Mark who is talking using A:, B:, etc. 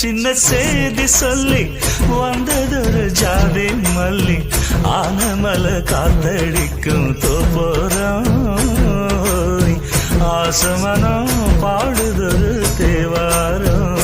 A: சின்ன செய்தி சொல்லி வந்ததொரு ஜாதி மல்லி ஆனமல காத்தடிக்கும் தோப்போரம் ஆசமனம் பாடுதொரு தேவாரம்